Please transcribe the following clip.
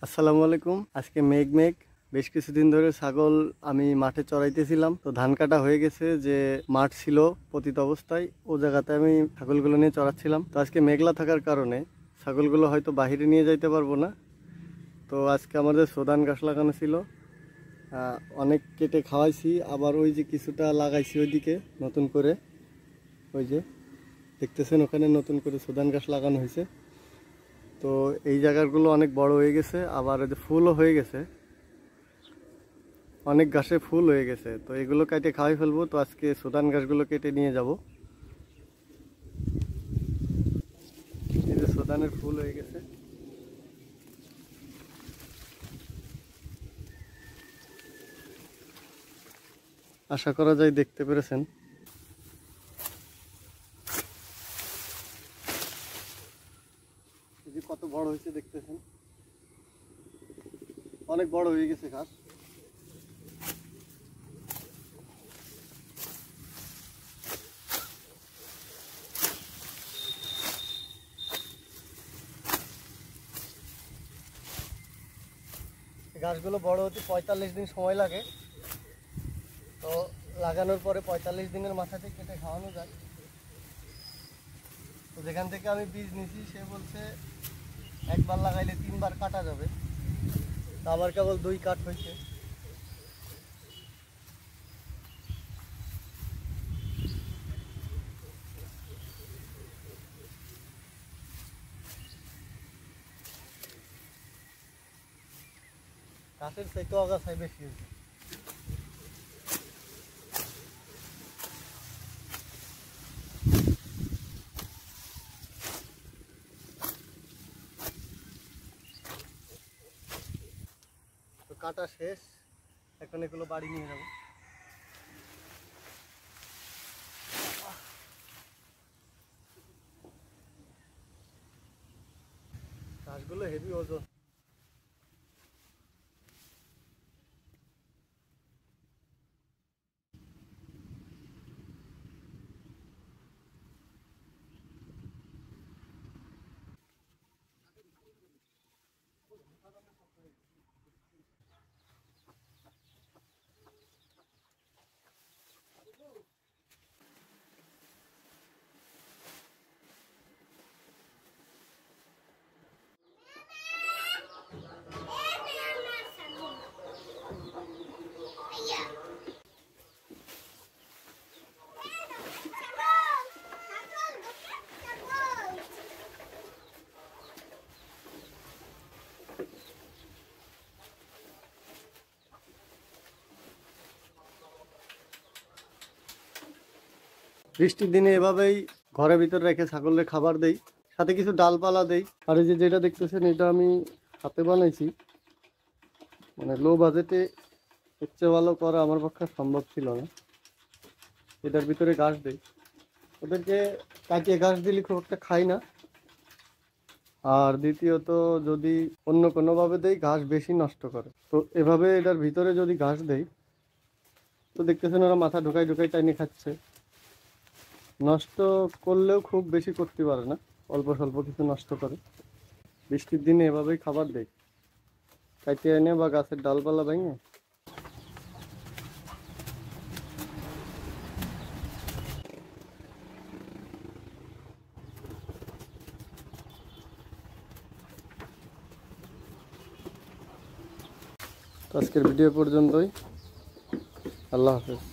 আসসালামু আলাইকুম। আজকে মেঘ মেঘ বেশ কিছুদিন ধরে ছাগল আমি মাঠে চড়াইতেছিলাম, তো ধান কাটা হয়ে গেছে। যে মাঠ ছিল পতিত অবস্থায়, ও জায়গাতে আমি ছাগলগুলো নিয়ে চড়াচ্ছিলাম। তো আজকে মেঘলা থাকার কারণে ছাগলগুলো হয়তো বাহিরে নিয়ে যাইতে পারবো না। তো আজকে আমাদের সোদান গাছ লাগানো ছিল, অনেক কেটে খাওয়াইছি, আবার ওই যে কিছুটা লাগাইছি ওইদিকে নতুন করে। ওই যে দেখতেছেন ওখানে নতুন করে সোদান গাছ লাগানো হয়েছে। তো এই জায়গাগুলো অনেক বড় হয়ে গেছে, আবার ওই যে ফুলও হয়ে গেছে, অনেক গাছে ফুল হয়ে গেছে। তো এগুলো কেটে খাওয়াই ফেলবো। তো আজকে সুদান গাছগুলো কেটে নিয়ে যাব। এই যে সুদানের ফুল হয়ে গেছে, আশা করা যায় দেখতে পেরেছেন। এই যে কত বড় হয়েছে দেখতেছেন, অনেক বড় হয়ে গেছে গাছ। গাছগুলো বড় হতে 45 দিন সময় লাগে। তো লাগানোর পরে 45 দিনের মাথাতে কেটে খাওয়ানো যায়। তো যেখান থেকে আমি বীজ নিয়েছি সে বলছে একবার লাগাইলে 3বার কাটা যাবে। তা আমার কেবল 2 কাঠ হয়েছে। গাছের চাইতে আগাছাই বেশি হয়েছে। তো কাটা শেষ, এখন এগুলো বাড়ি নিয়ে যাবো। গাছগুলো হেভি ওজন। বৃষ্টির দিনে এভাবেই ঘরের ভিতর রেখে ছাগলের খাবার দেই, সাথে কিছু ডালপালা দেই। আর এই যে যেটা দেখতেছেন এটা আমি হাতে বানাইছি, মানে লো বাজেটে এর চেয়ে ভালো করা আমার পক্ষে সম্ভব ছিল না। এটার ভিতরে ঘাস দেই, ওদেরকে কাটিয়ে ঘাস দিলে খুব একটা খাই না। আর দ্বিতীয়ত যদি অন্য কোনোভাবে দেই ঘাস বেশি নষ্ট করে। তো এভাবে এটার ভিতরে যদি ঘাস দেই, তো দেখতেছেন ওরা মাথা ঢোকাই ঢোকাই টাইনে খাচ্ছে। নষ্ট করলেও খুব বেশি করতে পারে না, অল্প স্বল্প কিছু নষ্ট করে। বৃষ্টির দিনে এভাবেই খাবার দেয়, কাটিয়ে এনে বা গাছের ডালপালা ভেঙে। তো আজকের ভিডিও পর্যন্তই। আল্লাহ হাফেজ।